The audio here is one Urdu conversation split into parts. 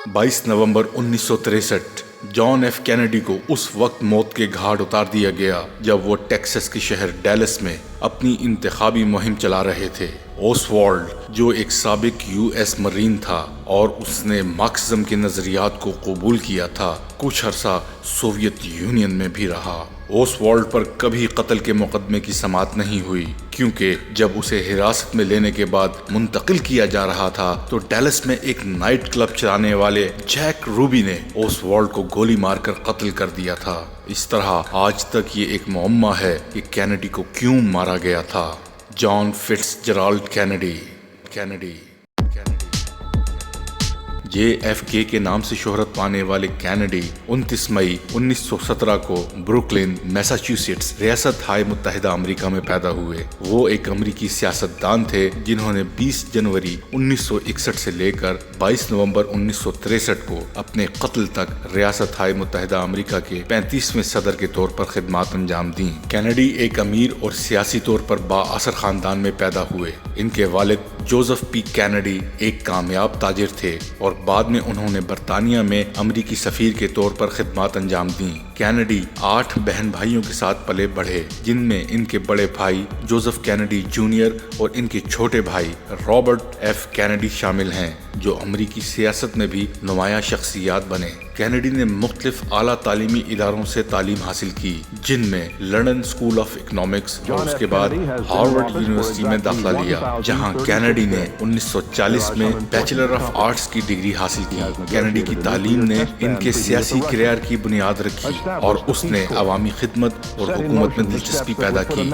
22 نومبر 1963 جان ایف کینیڈی کو اس وقت موت کے گھاٹ اتار دیا گیا جب وہ ٹیکساس کے شہر ڈیلس میں اپنی انتخابی مہم چلا رہے تھے۔ اوسوالڈ جو ایک سابق US مرین تھا اور اس نے مارکسزم کے نظریات کو قبول کیا تھا، کچھ عرصہ سوویت یونین میں بھی رہا۔ اوسوالڈ پر کبھی قتل کے مقدمے کی سماعت نہیں ہوئی کیونکہ جب اسے حراست میں لینے کے بعد منتقل کیا جا رہا تھا تو ڈیلس میں ایک نائٹ کلب چلانے والے جیک روبی نے اوسوالڈ کو گولی مار کر قتل کر دیا تھا۔ اس طرح آج تک یہ ایک معمہ ہے کہ کینیڈی کو کیوں مارا گیا تھا۔ جان فٹز جرالڈ کینیڈی JFK کے نام سے شہرت پانے والے کینیڈی 29 مئی 1917 کو بروکلن، میساچیوسیٹس، ریاست ہائے متحدہ امریکہ میں پیدا ہوئے۔ وہ ایک امریکی سیاستدان تھے جنہوں نے 20 جنوری 1961 سے لے کر 22 نومبر 1963 کو اپنے قتل تک ریاست ہائے متحدہ امریکہ کے 35ویں صدر کے طور پر خدمات انجام دیں۔ کینیڈی ایک امیر اور سیاسی طور پر بااثر خاندان میں پیدا ہوئے۔ ان کے والد جوزف پی کینیڈی ایک کامیاب تاجر تھے اور بعد میں انہوں نے برطانیہ میں امریکی سفیر کے طور پر خدمات انجام دیں۔ کینیڈی 8 بہن بھائیوں کے ساتھ پلے بڑھے جن میں ان کے بڑے بھائی جوزف کینیڈی جونیئر اور ان کے چھوٹے بھائی رابرٹ ایف کینیڈی شامل ہیں جو امریکی سیاست میں بھی نمایاں شخصیات بنے۔ کینیڈی نے مختلف اعلیٰ تعلیمی اداروں سے تعلیم حاصل کی جن میں لنڈن اسکول آف اکنامکس اور اس کے بعد ہارورڈ یونیورسٹی میں داخلہ لیا جہاں کینیڈی نے 1940 میں بیچلر آف آرٹس کی ڈگری حاصل کی۔ کینیڈی کی تعلیم نے ان کے سیاسی کیریئر کی بنیاد رکھی اور اس نے عوامی خدمت اور حکومت میں دلچسپی پیدا کی۔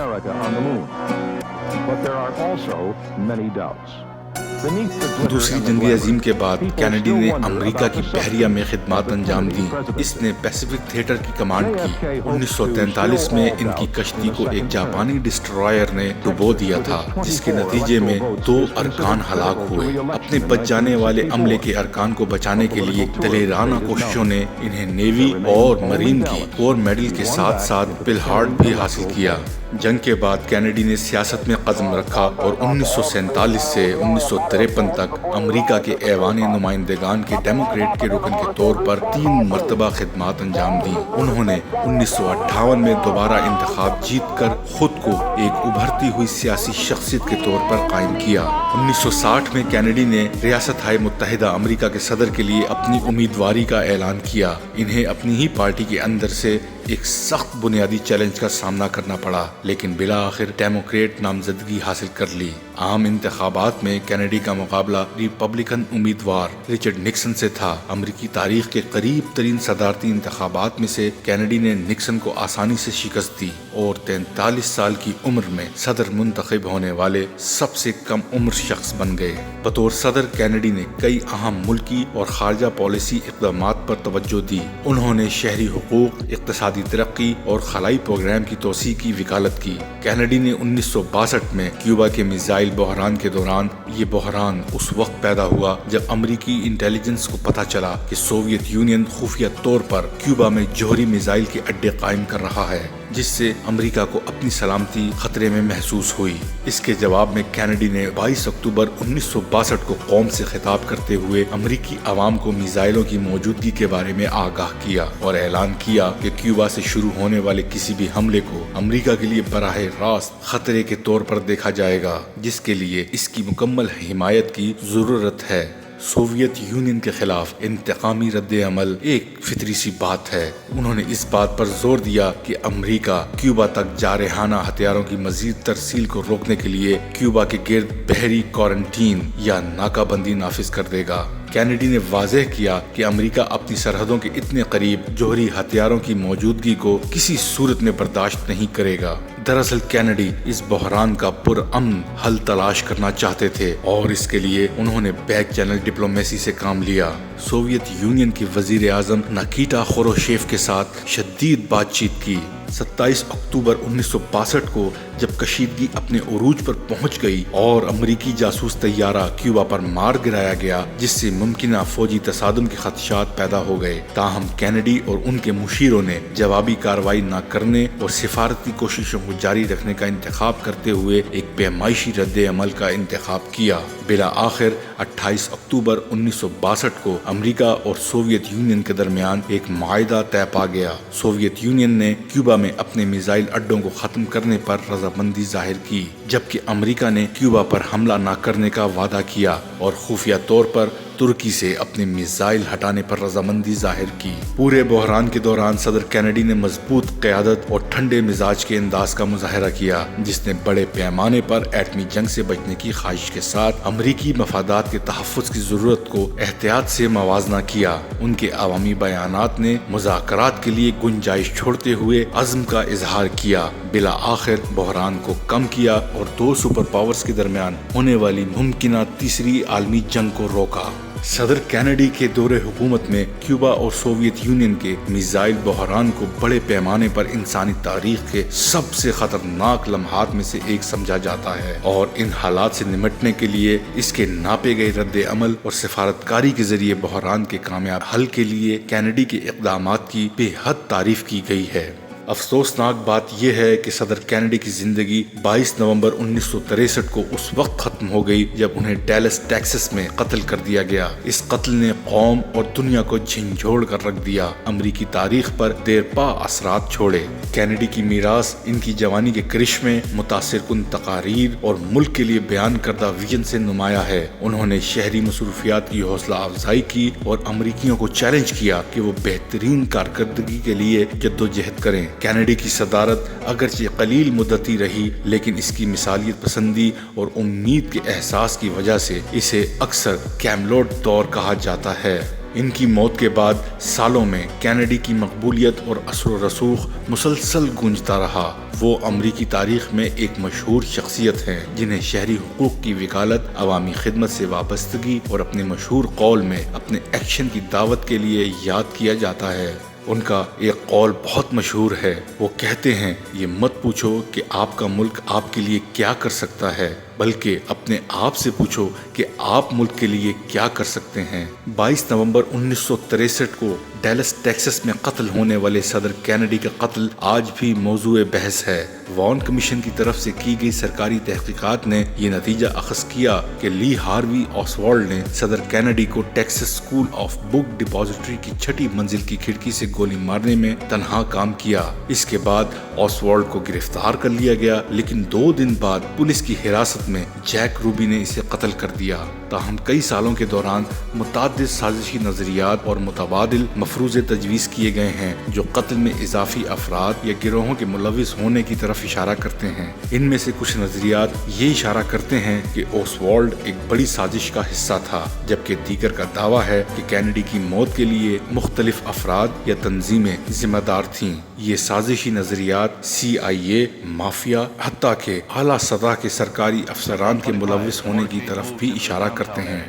دوسری جنگ عظیم کے بعد کینیڈی نے امریکہ کی بحریہ میں خدمات انجام دیں۔ اس نے پیسیفک تھیٹر کی کمانڈ کی۔ 1943 میں ان کی کشتی کو ایک جاپانی ڈسٹرائر نے ڈبو دیا تھا جس کے نتیجے میں 2 ارکان ہلاک ہوئے۔ اپنے بچ جانے والے عملے کے ارکان کو بچانے کے لیے دلیرانہ کوششوں نے انہیں نیوی اور مرین کی کور میڈل کے ساتھ ساتھ پل ہارٹ بھی حاصل کیا۔ جنگ کے بعد کینیڈی نے سیاست میں قدم رکھا اور 1947 سے 1953 تک امریکہ کے ایوان نمائندگان کے ڈیموکریٹ کے رکن کے طور پر 3 مرتبہ خدمات انجام دیں۔ انہوں نے 1958 میں دوبارہ انتخاب جیت کر خود کو ایک ابھرتی ہوئی سیاسی شخصیت کے طور پر قائم کیا۔ 1960 میں کینیڈی نے ریاست ہائے متحدہ امریکہ کے صدر کے لیے اپنی امیدواری کا اعلان کیا۔ انہیں اپنی ہی پارٹی کے اندر سے ایک سخت بنیادی چیلنج کا سامنا کرنا پڑا لیکن بالآخر ڈیموکریٹ نامزدگی حاصل کر لی۔ عام انتخابات میں کینیڈی کا مقابلہ ریپبلکن امیدوار رچرڈ نکسن سے تھا۔ امریکی تاریخ کے قریب ترین صدارتی انتخابات میں سے کینیڈی نے نکسن کو آسانی سے شکست دی اور 43 سال کی عمر میں صدر منتخب ہونے والے سب سے کم عمر شخص بن گئے۔ بطور صدر کینیڈی نے کئی اہم ملکی اور خارجہ پالیسی اقدامات پر توجہ دی۔ انہوں نے شہری حقوق، اقتصادی ترقی اور خلائی پروگرام کی توسیع کی وکالت کی۔ کینیڈی نے 1962 میں کیوبا کے میزائل بحران کے دوران، یہ بحران اس وقت پیدا ہوا جب امریکی انٹیلیجنس کو پتہ چلا کہ سوویت یونین خفیہ طور پر کیوبا میں جوہری میزائل کے اڈے قائم کر رہا ہے، جس سے امریکہ کو اپنی سلامتی خطرے میں محسوس ہوئی۔ اس کے جواب میں کینیڈی نے 22 اکتوبر 1962 کو قوم سے خطاب کرتے ہوئے امریکی عوام کو میزائلوں کی موجودگی کے بارے میں آگاہ کیا اور اعلان کیا کہ کیوبا سے شروع ہونے والے کسی بھی حملے کو امریکہ کے لیے براہ راست خطرے کے طور پر دیکھا جائے گا، جس کے لیے اس کی مکمل حمایت کی ضرورت ہے۔ سوویت یونین کے خلاف انتقامی رد عمل ایک فطری سی بات ہے۔ انہوں نے اس بات پر زور دیا کہ امریکہ کیوبا تک جارحانہ ہتھیاروں کی مزید ترسیل کو روکنے کے لیے کیوبا کے گرد بحری کوارنٹین یا ناکہ بندی نافذ کر دے گا۔ کینیڈی نے واضح کیا کہ امریکہ اپنی سرحدوں کے اتنے قریب جوہری ہتھیاروں کی موجودگی کو کسی صورت میں برداشت نہیں کرے گا۔ دراصل کینیڈی اس بحران کا پرامن حل تلاش کرنا چاہتے تھے اور اس کے لیے انہوں نے بیک چینل ڈپلومیسی سے کام لیا۔ سوویت یونین کے وزیر اعظم نکیٹا خروشیف کے ساتھ شدید بات چیت کی۔ 27 اکتوبر 1962 کو جب کشیدگی اپنے عروج پر پہنچ گئی اور امریکی جاسوس طیارہ کیوبا پر مار گرایا گیا، جس سے ممکنہ فوجی تصادم کے خدشات پیدا ہو گئے، تاہم کینیڈی اور ان کے مشیروں نے جوابی کارروائی نہ کرنے اور سفارتی کوششوں کو جاری رکھنے کا انتخاب کرتے ہوئے ایک پیمائشی رد عمل کا انتخاب کیا۔ بالآخر 28 اکتوبر 1962 کو امریکہ اور سوویت یونین کے درمیان ایک معاہدہ طے پا گیا۔ سوویت یونین نے کیوبا میں اپنے میزائل اڈوں کو ختم کرنے پر رضامندی ظاہر کی، جبکہ امریکہ نے کیوبا پر حملہ نہ کرنے کا وعدہ کیا اور خفیہ طور پر ترکی سے اپنے میزائل ہٹانے پر رضامندی ظاہر کی۔ پورے بحران کے دوران صدر کینیڈی نے مضبوط قیادت اور ٹھنڈے مزاج کے انداز کا مظاہرہ کیا، جس نے بڑے پیمانے پر ایٹمی جنگ سے بچنے کی خواہش کے ساتھ امریکی مفادات کے تحفظ کی ضرورت کو احتیاط سے موازنہ کیا۔ ان کے عوامی بیانات نے مذاکرات کے لیے گنجائش چھوڑتے ہوئے عزم کا اظہار کیا، بالآخر بحران کو کم کیا اور دو سپر پاورز کے درمیان ہونے والی ممکنہ تیسری عالمی جنگ کو روکا۔ صدر کینیڈی کے دور حکومت میں کیوبا اور سوویت یونین کے میزائل بحران کو بڑے پیمانے پر انسانی تاریخ کے سب سے خطرناک لمحات میں سے ایک سمجھا جاتا ہے، اور ان حالات سے نمٹنے کے لیے اس کے ناپے گئے رد عمل اور سفارتکاری کے ذریعے بحران کے کامیاب حل کے لیے کینیڈی کے اقدامات کی بے حد تعریف کی گئی ہے۔ افسوسناک بات یہ ہے کہ صدر کینیڈی کی زندگی 22 نومبر 1963 کو اس وقت ختم ہو گئی جب انہیں ڈیلس ٹیکساس میں قتل کر دیا گیا۔ اس قتل نے قوم اور دنیا کو جھنجھوڑ کر رکھ دیا، امریکی تاریخ پر دیرپا اثرات چھوڑے۔ کینیڈی کی میراث ان کی جوانی کے کرشمے، متاثر کن تقاریر اور ملک کے لیے بیان کردہ ویژن سے نمایاں ہے۔ انہوں نے شہری مصروفیات کی حوصلہ افزائی کی اور امریکیوں کو چیلنج کیا کہ وہ بہترین کارکردگی کے لیے جدوجہد کریں۔ کینیڈی کی صدارت اگرچہ قلیل مدتی رہی، لیکن اس کی مثالیت پسندی اور امید کے احساس کی وجہ سے اسے اکثر کیملوٹ دور کہا جاتا ہے۔ ان کی موت کے بعد سالوں میں کینیڈی کی مقبولیت اور اثر و رسوخ مسلسل گونجتا رہا۔ وہ امریکی تاریخ میں ایک مشہور شخصیت ہیں جنہیں شہری حقوق کی وکالت، عوامی خدمت سے وابستگی اور اپنے مشہور قول میں اپنے ایکشن کی دعوت کے لیے یاد کیا جاتا ہے۔ ان کا ایک قول بہت مشہور ہے، وہ کہتے ہیں، یہ مت پوچھو کہ آپ کا ملک آپ کے لیے کیا کر سکتا ہے، بلکہ اپنے آپ سے پوچھو کہ آپ ملک کے لیے کیا کر سکتے ہیں۔ 22 نومبر 1963 کو ڈیلس ٹیکساس میں قتل ہونے والے صدر کینیڈی کا قتل آج بھی موضوع بحث ہے۔ وارن کمیشن کی طرف سے کی گئی سرکاری تحقیقات نے یہ نتیجہ اخذ کیا کہ لی ہاروی اوسوالڈ نے صدر کینیڈی کو Texas school of book depository کی 6ٹھی منزل کی کھڑکی سے گولی مارنے میں تنہا کام کیا۔ اس کے بعد اوسوالڈ کو گرفتار کر لیا گیا، لیکن 2 دن بعد پولیس کی حراست میں جیک روبی نے اسے قتل کر دیا۔ تاہم کئی سالوں کے دوران متعدد سازشی نظریات اور متبادل مفروضے تجویز کیے گئے ہیں جو قتل میں اضافی افراد یا گروہوں کے ملوث ہونے کی طرف اشارہ کرتے ہیں۔ ان میں سے کچھ نظریات یہ اشارہ کرتے ہیں کہ اوسوالڈ ایک بڑی سازش کا حصہ تھا، جبکہ دیگر کا دعویٰ ہے کہ کینیڈی کی موت کے لیے مختلف افراد یا تنظیمیں ذمہ دار تھیں۔ یہ سازشی نظریات CIA، مافیا، حتیٰ کہ اعلیٰ سطح کے سرکاری افسران کے ملوث ہونے کی طرف بھی اشارہ کرتے ہیں۔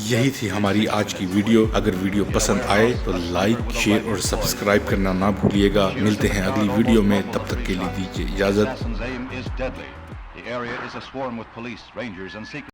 یہی تھی ہماری آج کی ویڈیو۔ اگر ویڈیو پسند آئے تو لائک، شیئر اور سبسکرائب کرنا نہ بھولیے گا۔ ملتے ہیں اگلی ویڈیو میں، تب تک کے لیے دیجیے اجازت۔